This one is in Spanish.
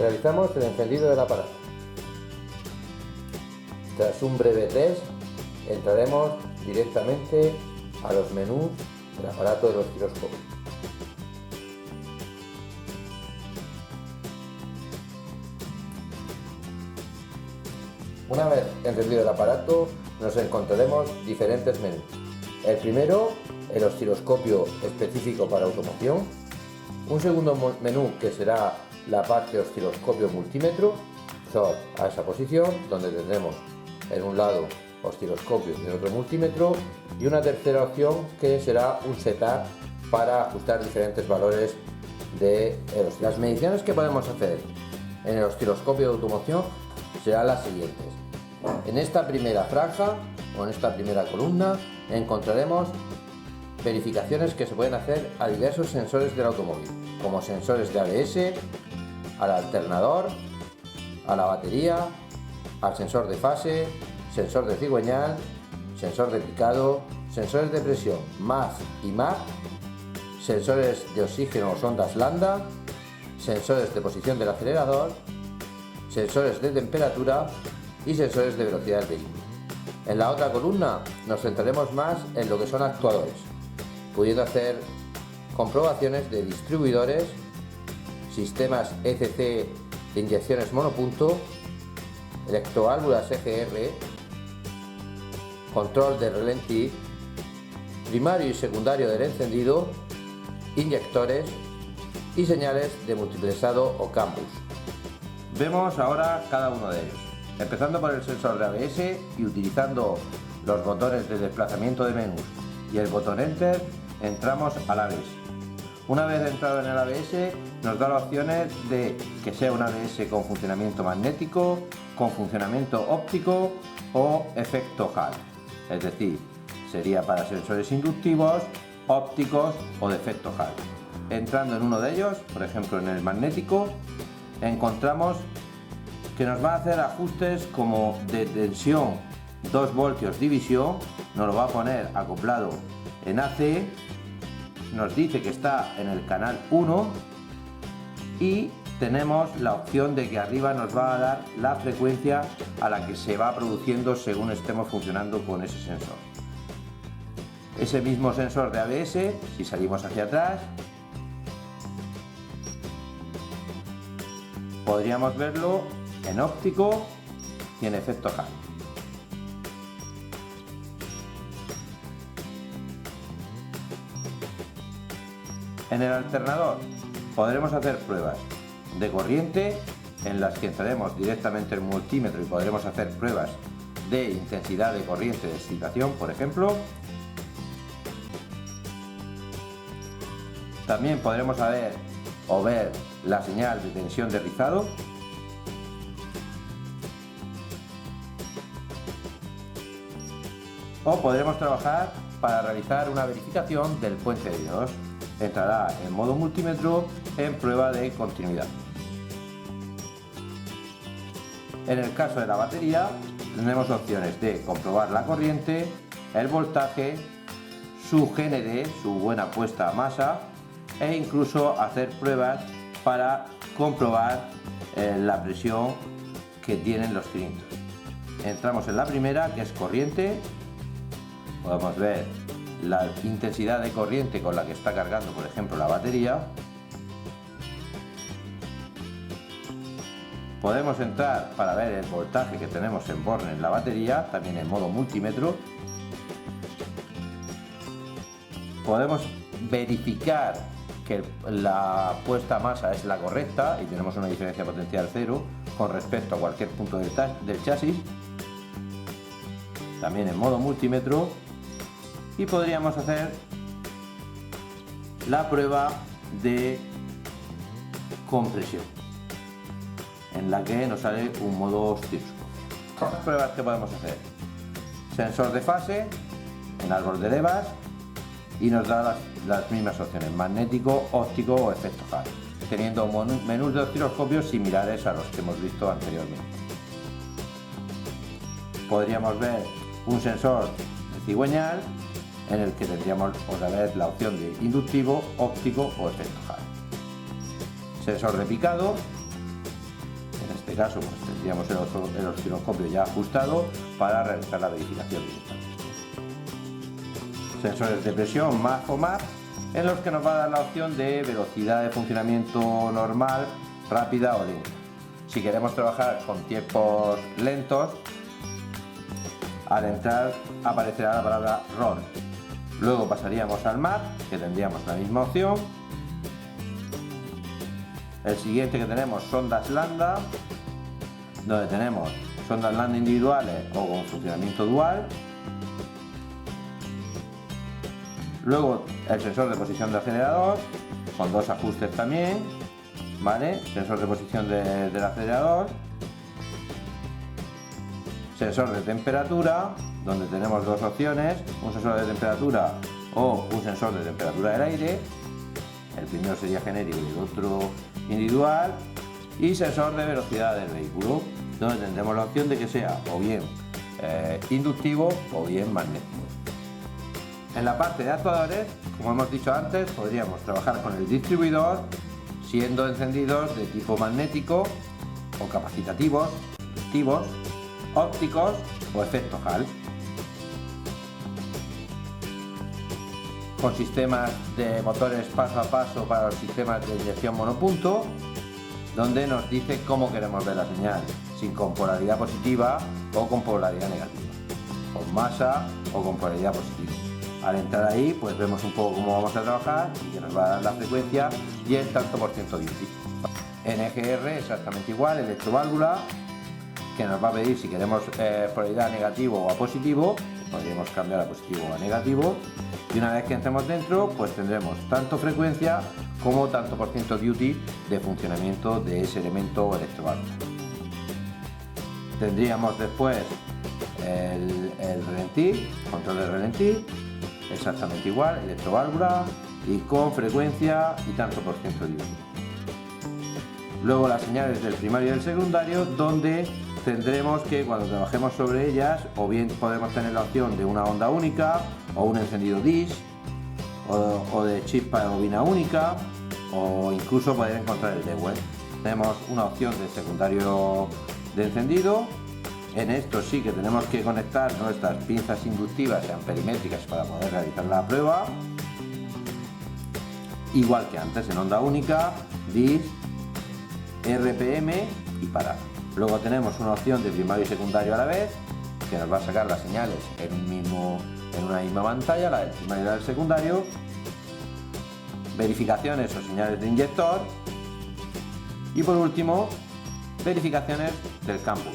Realizamos el encendido del aparato. Tras un breve test, entraremos directamente a los menús del aparato del osciloscopio. Una vez encendido el aparato, nos encontraremos diferentes menús. El primero, el osciloscopio específico para automoción. Un segundo menú, que será la parte osciloscopio multímetro, a esa posición, donde tendremos en un lado osciloscopio y en otro multímetro, y una tercera opción que será un setup para ajustar diferentes valores de las mediciones que podemos hacer en el osciloscopio de automoción serán las siguientes. En esta primera franja o en esta primera columna encontraremos verificaciones que se pueden hacer a diversos sensores del automóvil, como sensores de ABS, al alternador, a la batería, al sensor de fase, sensor de cigüeñal, sensor de picado, sensores de presión MAF y MAP, sensores de oxígeno o sondas lambda, sensores de posición del acelerador, sensores de temperatura y sensores de velocidad del vehículo. En la otra columna nos centraremos más en lo que son actuadores, pudiendo hacer comprobaciones de distribuidores, sistemas ECC de inyecciones monopunto, electroválvulas EGR, control de relentí, primario y secundario del encendido, inyectores y señales de multiplexado o CAN bus. Vemos ahora cada uno de ellos, empezando por el sensor de ABS y utilizando los botones de desplazamiento de menús y el botón Enter, entramos al ABS. Una vez entrado en el ABS, nos da las opciones de que sea un ABS con funcionamiento magnético, con funcionamiento óptico o efecto Hall. Es decir, sería para sensores inductivos, ópticos o de efecto Hall. Entrando en uno de ellos, por ejemplo en el magnético, encontramos que nos va a hacer ajustes como de tensión 2 voltios división, nos lo va a poner acoplado en AC, nos dice que está en el canal 1 y tenemos la opción de que arriba nos va a dar la frecuencia a la que se va produciendo según estemos funcionando con ese sensor. Ese mismo sensor de ABS, si salimos hacia atrás, podríamos verlo en óptico y en efecto Hall. En el alternador podremos hacer pruebas de corriente, en las que entraremos directamente en el multímetro y podremos hacer pruebas de intensidad de corriente de excitación, por ejemplo. También podremos ver la señal de tensión de rizado. O podremos trabajar para realizar una verificación del puente de diodos. Entrará en modo multímetro en prueba de continuidad. En el caso de la batería tendremos opciones de comprobar la corriente, el voltaje, su GND, su buena puesta a masa, e incluso hacer pruebas para comprobar la presión que tienen los cilindros. Entramos en la primera, que es corriente. Podemos ver la intensidad de corriente con la que está cargando, por ejemplo, la batería. Podemos entrar para ver el voltaje que tenemos en borne en la batería, también en modo multímetro. Podemos verificar que la puesta a masa es la correcta y tenemos una diferencia potencial cero con respecto a cualquier punto del chasis, también en modo multímetro. Y podríamos hacer la prueba de compresión, en la que nos sale un modo osciloscopio. Las pruebas que podemos hacer: sensor de fase en árbol de levas, y nos da las mismas opciones: magnético, óptico o efecto Hall, teniendo menús de osciloscopios similares a los que hemos visto anteriormente. Podríamos ver un sensor de cigüeñal, en el que tendríamos otra vez la opción de inductivo, óptico o efecto Hall. Sensor de picado, este caso pues tendríamos el osciloscopio ya ajustado para realizar la verificación directamente. Sensores de presión MAP o MAP, en los que nos va a dar la opción de velocidad de funcionamiento normal, rápida o lenta. Si queremos trabajar con tiempos lentos, al entrar aparecerá la palabra ROR. Luego pasaríamos al MAP, que tendríamos la misma opción. El siguiente que tenemos, sondas lambda, donde tenemos sondas lambda individuales o con funcionamiento dual. Luego el sensor de posición de acelerador, con dos ajustes también, ¿vale? Sensor de posición del acelerador. Sensor de temperatura, donde tenemos dos opciones, un sensor de temperatura o un sensor de temperatura del aire. El primero sería genérico y el otro individual. Y sensor de velocidad del vehículo, donde tendremos la opción de que sea o bien inductivo o bien magnético. En la parte de actuadores, como hemos dicho antes, podríamos trabajar con el distribuidor, siendo encendidos de tipo magnético o capacitativos, inductivos, ópticos o efecto Hall. Con sistemas de motores paso a paso para los sistemas de inyección monopunto, donde nos dice cómo queremos ver la señal, si con polaridad positiva o con polaridad negativa, con masa o con polaridad positiva. Al entrar ahí, pues vemos un poco cómo vamos a trabajar y que nos va a dar la frecuencia y el tanto por ciento de duty. En EGR exactamente igual, electroválvula, que nos va a pedir si queremos polaridad negativo o a positivo, podríamos cambiar a positivo o a negativo, y una vez que entremos dentro, pues tendremos tanto frecuencia como tanto por ciento duty de funcionamiento de ese elemento electroválvula. Tendríamos después el ralentí, control de ralentí, exactamente igual, electroválvula y con frecuencia y tanto por ciento duty. Luego las señales del primario y del secundario, donde tendremos que cuando trabajemos sobre ellas, o bien podemos tener la opción de una onda única o un encendido DIS o de chispa de bobina única, o incluso poder encontrar el Dewey. Tenemos una opción de secundario de encendido. En esto sí que tenemos que conectar nuestras pinzas inductivas y amperimétricas para poder realizar la prueba, igual que antes en onda única, DIS, RPM y parar. Luego tenemos una opción de primario y secundario a la vez, que nos va a sacar las señales en una misma pantalla, la del primario y la del secundario. Verificaciones o señales de inyector. Y por último, verificaciones del campus.